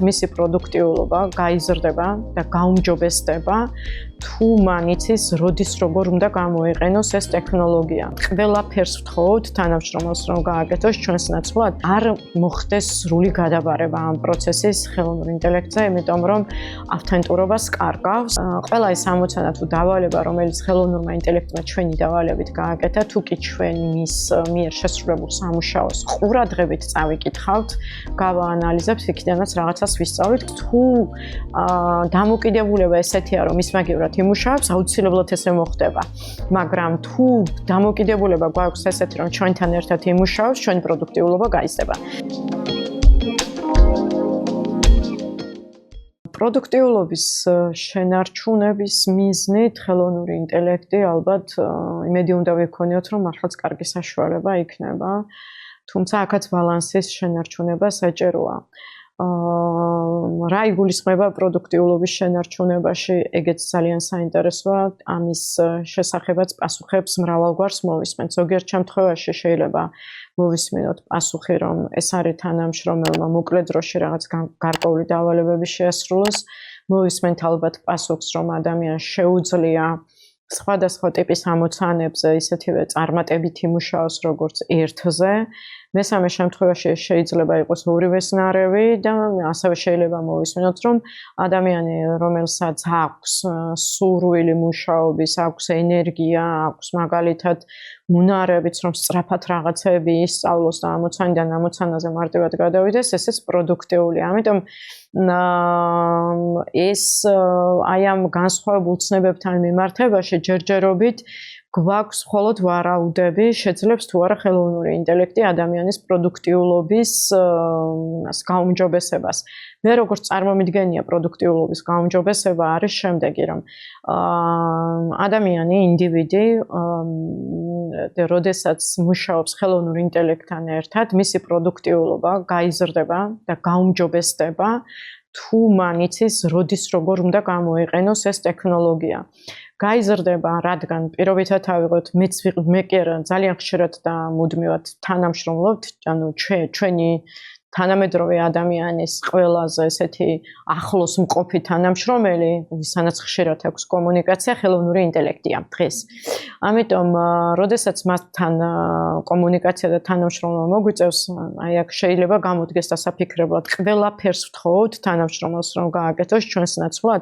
მისი პროდუქტიულობა გაიზრდება და გაუმჯობესდება თუ მან იცის როდის როგორ უნდა გამოიყენოს ეს ტექნოლოგია. ყველაფერს ვთხოვთ თანამშრომელს რომ გააკეთოს ჩვენს ნაცვლად არ მოხდეს სრული გადაბარება ამ პროცესის ხელოვნურ ინტელექტზე, იმიტომ რომ ავთენტურობას კარგავს. ყველა ეს ამოცანა თუ დავალება, რომელიც ხელოვნურმა ინტელექტმა ჩვენი დავალებით გააკეთა, თუ კი ჩვენ მის მიერ შესრულებულ სამუშაოს ყურადღებით წავიკითხავთ, გავაანალიზებთ, იქიდანაც რაღაცას ვისწავლით. თუ დამოკიდებულება ესეთია, რომ ის მაგივრად იმუშავებს, აუცილებლად ესე მოხდება. მაგრამ თუ დამოკიდებულება გვაქვს ესეთი, რომ ჩვენთან ერთად იმუშავებს, ჩვენი პროდუქტიულობა გაიზრდება. პროდუქტიულობის შენარჩუნების მიზნით ხელოვნური ინტელექტი ალბათ იმედი უნდა ვიქონიოთ, რომ მართლაც კარგი საშუალება იქნება, თუმცა აქაც ბალანსის შენარჩუნება საჭიროა. რა იგულისხმება პროდუქტიულობის შენარჩუნებაში, ეგეც ძალიან საინტერესოა, ამის შესახებაც პასუხებს მრავალგვარს მოვისმენთ. ზოგიერთ შემთხვევაში შეიძლება მოვისმინოთ პასუხი, რომ ეს არის თანამშრომელმა მოკლე დროში რაღაც გარკვეული დავალებები შეასრულოს. მოვისმენთ ალბათ პასუხს, რომ ადამიანს შეუძლია სხვადასხვა ტიპის ამოცანებზე ისეთივე წარმატებით იმუშაოს, როგორც ერთზე. მესამე შემთხვევაში შეიძლება იყოს ორივესნარევი და ასევე შეიძლება მოვისმინოთ, რომ ადამიანი, რომელსაც აქვს სურვილი მუშაობის, აქვს ენერგია, აქვს მაგალითად უნარებიც, რომ სწრაფად რაღაცები ისწავლოს და ამოცანიდან ამოცანაზე მარტივად გადავიდეს, ესეც პროდუქტიულია. ამიტომ ეს აი ამ განსხვავებულ ცნებებთან მიმართებაში ჯერჯერობით გვაქვს მხოლოდ ვარაუდები, შეძლებს თუ არა ხელოვნური ინტელექტი ადამიანის პროდუქტიულობის გაუმჯობესებას. მე როგორც წარმომიდგენია პროდუქტიულობის გაუმჯობესება არის შემდეგი, რომ ადამიანი, ინდივიდი, როდესაც მუშაობს ხელოვნურ ინტელექტთან ერთად, მისი პროდუქტიულობა გაიზრდება და გაუმჯობესდება, თუ მან იცის როდის როგორ უნდა გამოიყენოს ეს ტექნოლოგია. გაიზრდება, რადგან პირობითად ავიღოთ, მე კი არა ძალიან ხშირად და მუდმივად თანამშრომლობთ, ანუ ჩვენი თანამედროვე ადამიანის ყველაზე ესეთი ახლოს მყოფი თანამშრომელი, ვისანაც ხშირად აქვს კომუნიკაცია, ხელოვნური ინტელექტია დღეს. ამიტომ, როდესაც მასთან კომუნიკაცია და თანამშრომლობა მოგვიწევს, აი აქ შეიძლება გამოდგეს დასაფიქრებლად, ყველაფერს ვთხოვთ თანამშრომელს რომ გააკეთოს ჩვენს ნაცვლად.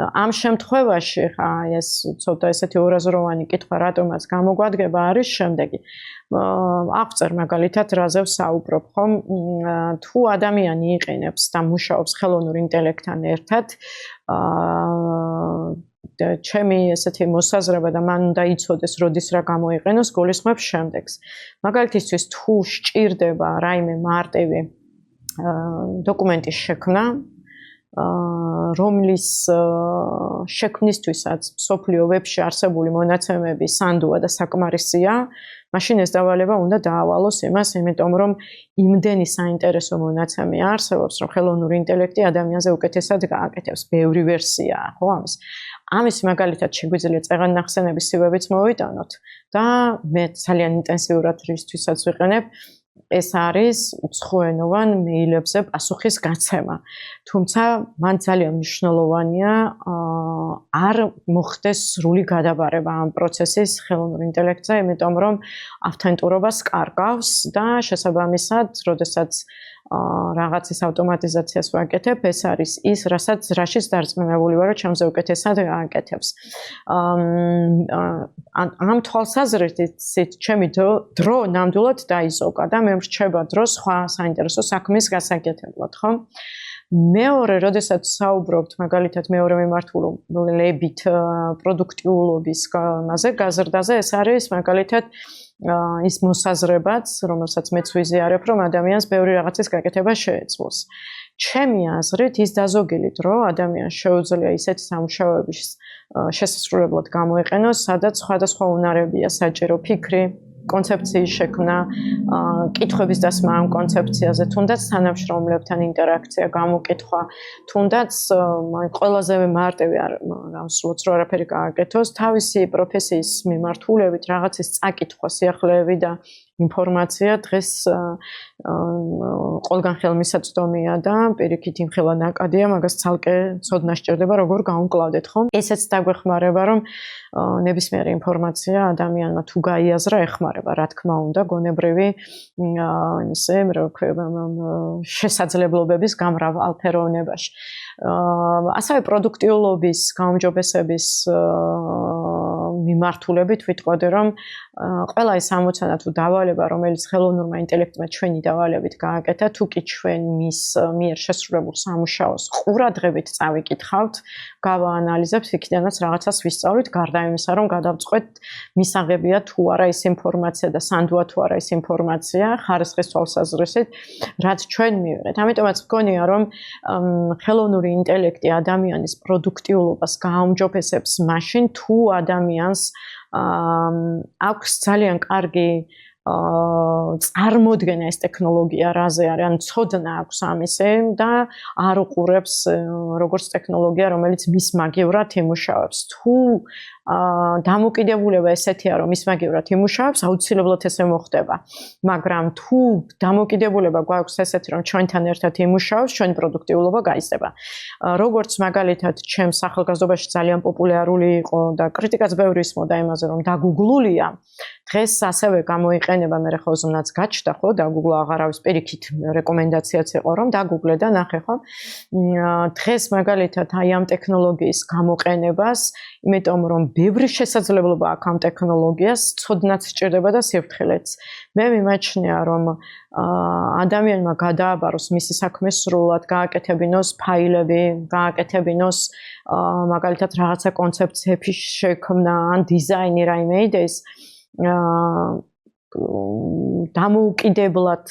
ამ შემთხვევაში, ეს ცოტა ესეთი ორაზროვანი კითხვა, რატომაც გამოგვადგება, არის შემდეგი. აღწერ მაგალითად რაზე ვსაუბრობ, ხომ? თუ ადამიანი იყენებს და მუშაობს ხელოვნურ ინტელექტთან ერთად, ჩემი ესეთი მოსაზრება და მან უნდა იცოდეს, როდის რა გამოიყენოს, გულისხმობს შემდეგს. მაგალითისთვის, თუ სჭირდება რაიმე მარტივი დოკუმენტის შექმნა, რომლის შექმნისთვისაც მსოფლიო ვებში არსებული მონაცემები სანდოა და საკმარისია, მაშინ ეს დავალება უნდა დაავალოს იმას, იმიტომ რომ იმდენი საინტერესო მონაცემი არსებობს, რომ ხელოვნური ინტელექტი ადამიანზე უკეთესად გააკეთებს. ბევრი ვერსიაა, ხო ამის? ამის მაგალითად შეგვიძლია წეღან-ნახსენების სივებიც მოვიტანოთ და მე ძალიან ინტენსიურად რისთვისაც ვიყენებ, ეს არის უცხოენოვან მეილებზე პასუხის გაცემა. თუმცა მან ძალიან მნიშვნელოვანია არ მოხდეს სრული გადაბარება ამ პროცესის ხელოვნურ ინტელექტზე, იმიტომ რომ ავთენტურობას კარგავს და შესაბამისად, როდესაც რაღაცის ავტომატიზაციას ვაკეთებ, ეს არის ის, რაშიც დარწმუნებული ვარ, რომ ჩემზე უკეთესად გააკეთებს. ამ თვალსაზრისით ჩემი დრო ნამდვილად დაიზოგა და მე მრჩება დრო სხვა საინტერესო საქმის გასაკეთებლად, ხო? მეორე, როდესაც საუბრობთ მაგალითად მეორე მიმართულებით პროდუქტიულობის გაზრდაზე, ეს არის მაგალითად ის მოსაზრებაც, რომელსაც მეც ვიზიარებ, რომ ადამიანს ბევრი რაღაცის გაკეთება შეეძლოს. ჩემი აზრით, ის დაზოგილი დრო ადამიანს შეუძლია ისეთი სამუშაოების შესასრულებლად გამოიყენოს, სადაც სხვადასხვა უნარებია საჭირო, ფიქრი, კონცეფციის შექმნა, კითხვების დასმა ამ კონცეფციაზე, თუნდაც თანამშრომლებთან ინტერაქცია, გამოკითხვა, თუნდაც ყველაზე მარტივი არ გავსულოთ, რომ არაფერი გააკეთოს, თავისი პროფესიის მიმართულებით რაღაცის წაკითხვა, სიახლეები და ინფორმაცია დღეს ყველგან ხელმისაწვდომია და პირიქით იმხელა ნაკადია, მაგას ცალკე ცოდნა სჭირდება, როგორ გავუმკლავდეთ, ხო? ესეც დაგვეხმარება, რომ ნებისმიერი ინფორმაცია ადამიანმა თუ გაიაზრა, ეხმარება, რა თქმა უნდა, გონებრივი ისე, რა ვქვია, შესაძლებლობების გამრავალფეროვნებაში. ასევე პროდუქტიულობის, გაუმჯობესების მიმართულებით ვიტყოდი, რომ ყველა ის ამოცანა თუ დავალება, რომელიც ხელოვნურმა ინტელექტმა ჩვენი დავალებით გააკეთა, თუ კი ჩვენ მის მიერ შესრულებულ სამუშაოს ყურადღებით წავიკითხავთ, გავაანალიზებთ, იქიდანაც რაღაცას ვისწავლით, გარდა იმისა, რომ გადავწყვეტ მისაღებია თუ არა ის ინფორმაცია და სანდოა თუ არა ის ინფორმაცია, ხარისხის თვალსაზრისით, რაც ჩვენ მივიღეთ. ამიტომაც მგონია, რომ ხელოვნური ინტელექტი ადამიანის პროდუქტიულობას გააუმჯობესებს მაშინ, თუ ადამიანს აქვს ძალიან კარგი წარმოდგენა ეს ტექნოლოგია რაზე არის, ან ცოდნა აქვს ამისე და არ უყურებს როგორც ტექნოლოგია, რომელიც მის მაგივრად იმუშავებს. თუ დამოკიდებულება ესეთია, რომ მის მაგივრად იმუშავებს, აუცილებლად ესე მოხდება. მაგრამ თუ დამოკიდებულება გვაქვს ესეთი, რომ ჩვენთან ერთად იმუშავებს, ჩვენი პროდუქტიულობა გაიზრდება. როგორც მაგალითად, ჩემს ახალგაზრდობაში ძალიან პოპულარული იყო და კრიტიკაც ბევრი ისმოდა იმაზე, რომ დაგუგლულია. დღეს ასევე გამოიყენება, მე ხო ზმნაც გაჩნდა, ხო, დაგუგლა აღარავის პირიქით რეკომენდაციაც იყო, რომ დაგუგლე და ნახე, ხო. დღეს მაგალითად აი ამ ტექნოლოგიის გამოყენებას, იმიტომ რომ ბევრი შესაძლებლობა აქვს ამ ტექნოლოგიას, ცოდნაც სჭირდება და სიფრთხილეც. მე მიმაჩნია, რომ ადამიანმა გადააბაროს მისი საქმე სრულად, გააკეთებინოს ფაილები, გააკეთებინოს მაგალითად რაღაცა კონცეფციების შექმნა ან დიზაინი რაიმე იდეის დამოუკიდებლად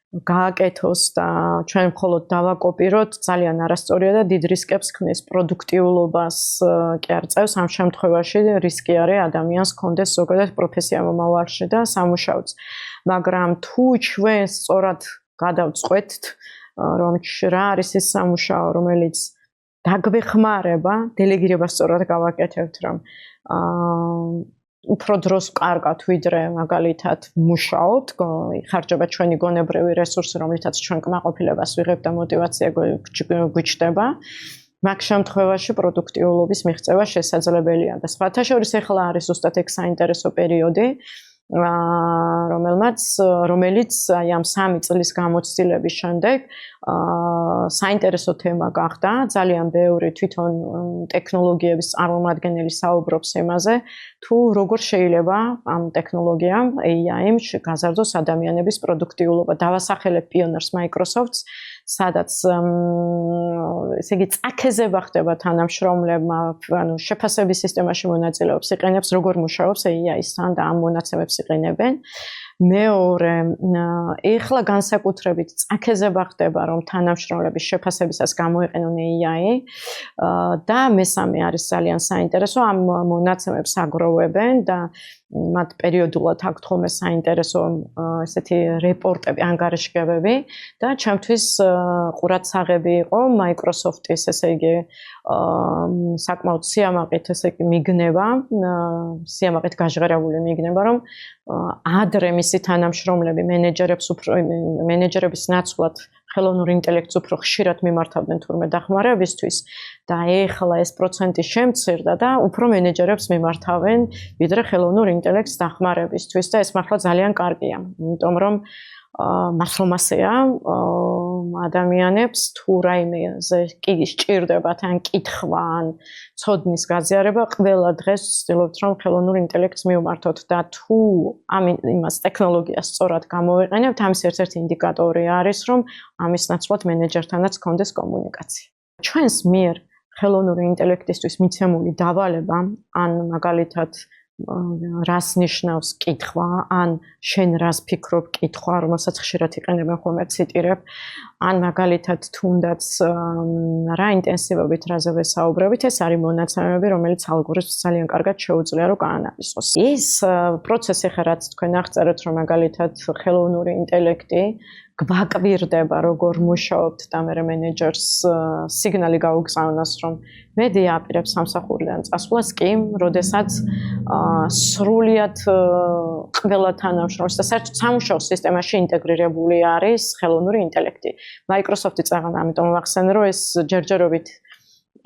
გააკეთოს და ჩვენ მხოლოდ დავაკოპიროთ, ძალიან არასწორია და დიდ რისკებს ქმნის პროდუქტიულობას კი არ წევს. ამ შემთხვევაში რისკი არის ადამიანს კონდეს ზოგადად პროფესია მომავალში და სამუშაოც. მაგრამ თუ ჩვენ სწორად გადავწყვეტთ, რომ რა არის ეს სამუშაო, რომელიც დაგვეხმარება, დელეგირება სწორად გავაკეთებთ, რომ უფრო დროს ვკარგავთ, ვიდრე მაგალითად მუშაობთ, იხარჯება ჩვენი გონებრივი რესურსი, რომლითაც ჩვენ კმაყოფილებას ვიღებთ და мотиваცია გვიჩნდება. მაგ შემთხვევაში პროდუქტიულობის მიღწევა შესაძლებელია და სხვათა შორის ახლა არის ზუსტად ეგ საინტერესო პერიოდი, რომელიც აი ამ 3 წლის გამოცდილების შემდეგ საინტერესო თემა გახდა. ძალიან ბევრი თვითონ ტექნოლოგიების წარმომადგენელი საუბრობს იმაზე, თუ როგორ შეიძლება ამ ტექნოლოგიამ AI-იმ გაზარდოს ადამიანების პროდუქტიულობა. დავასახელებ პიონერს Microsoft-ს, სადაც ესე იგი წაქეზება ხდება თანამშრომლებმა, ანუ შეფასების სისტემაში მონაწილეობს, იყენებს როგორ მუშაობს AI-სთან და ამ მონაცემებს იყენებენ. მეორე, ეხლა განსაკუთრებით წაქეზება ხდება, რომ თანამშრომლების შეფასებისას გამოიყენონ AI და მესამე არის ძალიან საინტერესო, ამ მონაცემებს აგროვებენ და მათ პერიოდულად აქვთ ხოლმე საინტერესო ესეთი რეპორტები, ანგარიშგებები და ჩემთვის ყურადსაღები იყო Microsoft-ის, ესე იგი საკმაოდ სიამაყით ესე იგი მიგნება, სიამაყით გაჟღერებული მიგნება, რომ ადრე მისი თანამშრომლები მენეჯერების ნაცვლად ხელოვნურ ინტელექტს უფრო ხშირად მიმართავდნენ თურმე დახმარებისთვის და ეხლა ეს პროცენტი შემცირდა და უფრო მენეჯერებს მიმართავენ ვიდრე ხელოვნურ ინტელექტს დახმარებისთვის და ეს მართლა ძალიან კარგია, იმიტომ რომ მართლმასეა ადამიანებს თუ რაიმეზე კი სჭირდებათ ან კითხვა ან ცოდნის გაზიარება, ყველა დღეს ვცდილობთ რომ ხელოვნურ ინტელექტს მივმართოთ და თუ იმას ტექნოლოგიას სწორად გამოვიყენებთ, ამის ერთ-ერთი ინდიკატორი არის, რომ ამის ნაცვლად მენეჯერთანაც გქონდეს კომუნიკაცია. ჩვენს მიერ ხელოვნური ინტელექტისთვის მიცემული დავალება, ან მაგალითად რას ნიშნავს კითხვა, ან შენ რას ფიქრობ კითხვა, რომელსაც ხშირად იყენებენ ხოლმე ციტირებ, ან მაგალითად თუნდაც რა ინტენსივობით რაზე ვესაუბრებით, ეს არის მონაცემები, რომელიც ალგორითმს ძალიან კარგად შეუძლია რომ გაანალიზოს. ეს პროცესი ხა რაც თქვენ აღწერეთ, რომ მაგალითად ხელოვნური ინტელექტი გვაკვირდება როგორ მუშაობთ და მე მენეჯერს სიგნალი გაუგზავნოს რომ მე დიაპირებს სამსახურიდან წასვლას კი, როდესაც სრულიად ყველა თანამშრომლის და საერთოდ სამუშაო სისტემაში ინტეგრირებული არის ხელოვნური ინტელექტი. Microsoft-ი წაღანა, ამიტომ ვახსენე რომ ეს ჯერჯერობით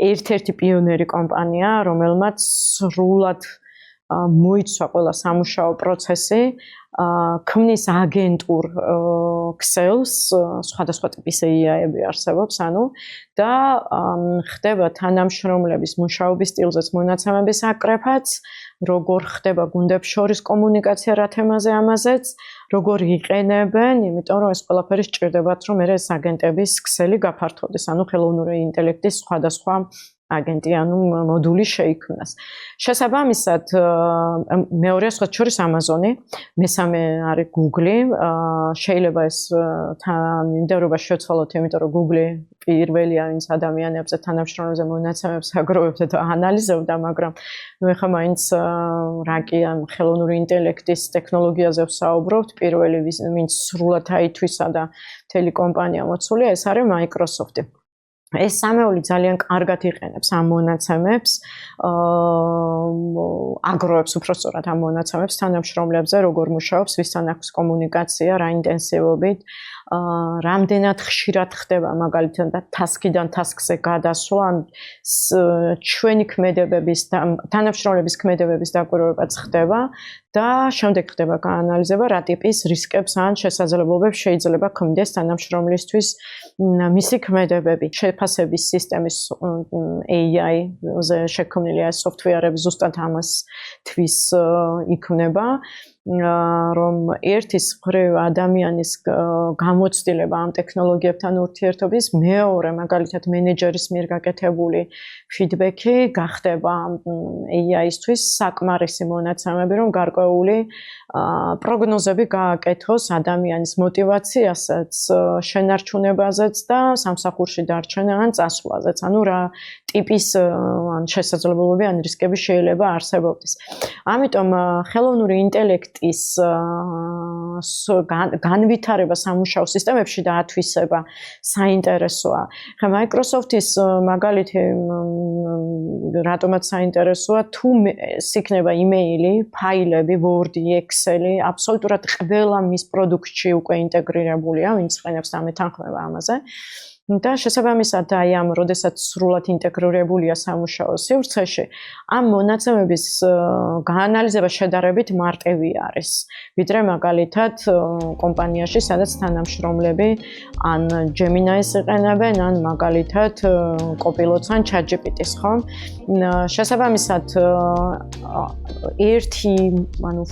ერთ-ერთი პიონერი კომპანია, რომელმაც სრულად მოიცვა ყველა სამუშაო პროცესი, ქმნის აგენტურ ქსელს, სხვადასხვა ტიპის AI-ები არსებობს, და ხდება თანამშრომლების მუშაობის სტილზეც მონაცემების აკრეფაც, როგორ ხდება გუნდებს შორის კომუნიკაცია რა თემაზე ამაზეც, როგორ იყენებენ, იმიტომ რომ ეს ყველაფერი სჭირდებათ, რომ ეს აგენტების ქსელი გაფართოვდეს, ხელოვნური ინტელექტის სხვადასხვა აგენტი, მოდული შეიქმნას. შესაბამისად, მეორეა სხვა შორის Amazon-ი, მესამე არის Google-ი, შეიძლება ეს თანმიმდევრობა შევცვალოთ, იმიტომ რომ Google-ი პირველია, ვინც ადამიანებზე თანამშრომლებზე მონაცემებს აგროვებდა და ანალიზებდა, მაგრამ ეხლა მაინც რაკია ხელოვნური ინტელექტის ტექნოლოგიაზე ვსაუბრობთ, პირველი ვინც სრულად აითვისა და მთელი კომპანია მოცულია, ეს არის Microsoft-ი. ეს სამეული ძალიან კარგად იყენებს ამ მონაცემებს, აგროვებს უпростоრად ამ მონაცემებს თანამშრომლებზე, როგორ მუშაობს, ვისთან აქვს კომუნიკაცია, რა ინტენსივობით, რამდენად ხშირად ხდება მაგალითად ტასკიდან ტასკზე გადასვლა, ჩვენი ქმედებების და თანამშრომლების ქმედებების დაკვირვებაც ხდება და შემდეგ ხდება გაანალიზება, რა ტიპის რისკებს ან შესაძლებლობებს შეიძლება ქმნდეს თანამშრომლისთვის მისი ქმედებები. შეფასების სისტემის AI-ზე შექმნილი სოფტვერები ზუსტად ამას თვის იქმნება, რომ ერთის მხრივ ადამიანის გამოცდილება ამ ტექნოლოგიებთან ურთიერთობის, მეორე მაგალითად მენეჯერის მიერ გაკეთებული ფიდბექი გახდება AI-ისთვის საკმარისი მონაცემები, რომ გარკვეული პროგნოზები გააკეთოს ადამიანის მოტივაციასაც, შენარჩუნებაზეც და სამსახურში დარჩენა ან წასვლაზეც, რა ტიპის შესაძლებლობები ან რისკები შეიძლება არსებობდეს. ამიტომ ხელოვნური ინტელექტის განვითარება სამუშაო სისტემებში და ათვისება საინტერესოა. ხა Microsoft-ის მაგალითი რატომაც საინტერესოა, თუ იქნება იმეილი, ფაილები, Word-ი, Excel-ი, აბსოლუტურად ყველა მის პროდუქტში უკვე ინტეგრირებულია, ვინც ყენებს და მეთანხმება ამაზე. და შესაბამისად ამ როდესაც სრულად ინტეგრირებულია სამუშაო სივრცეში, ამ მონაცემების გაანალიზება შედარებით მარტივი არის, ვიდრე მაგალითად კომპანიაში, სადაც თანამშრომლები ან Gemini-ს იყენებენ, ან მაგალითად Copilot-ს ან ChatGPT-ს, ხო? შესაბამისად ერთი,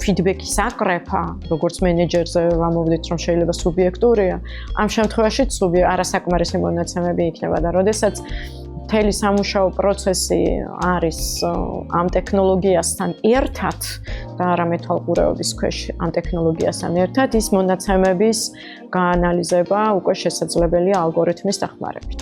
ფიდბექის აკრეფა, როგორც მენეჯერზე ვამოვდით, რომ შეიძლება სუბიექტურია, ამ შემთხვევაში არასაკმარისი მონაცემები იქნება და როდესაც მთელი სამუშაო პროცესი არის ამ ტექნოლოგიასთან ერთად და არა მეთვალყურეობის ქვეშ ამ ტექნოლოგიასთან ერთად, ის მონაცემების გაანალიზება უკვე შესაძლებელია ალგორითმის დახმარებით.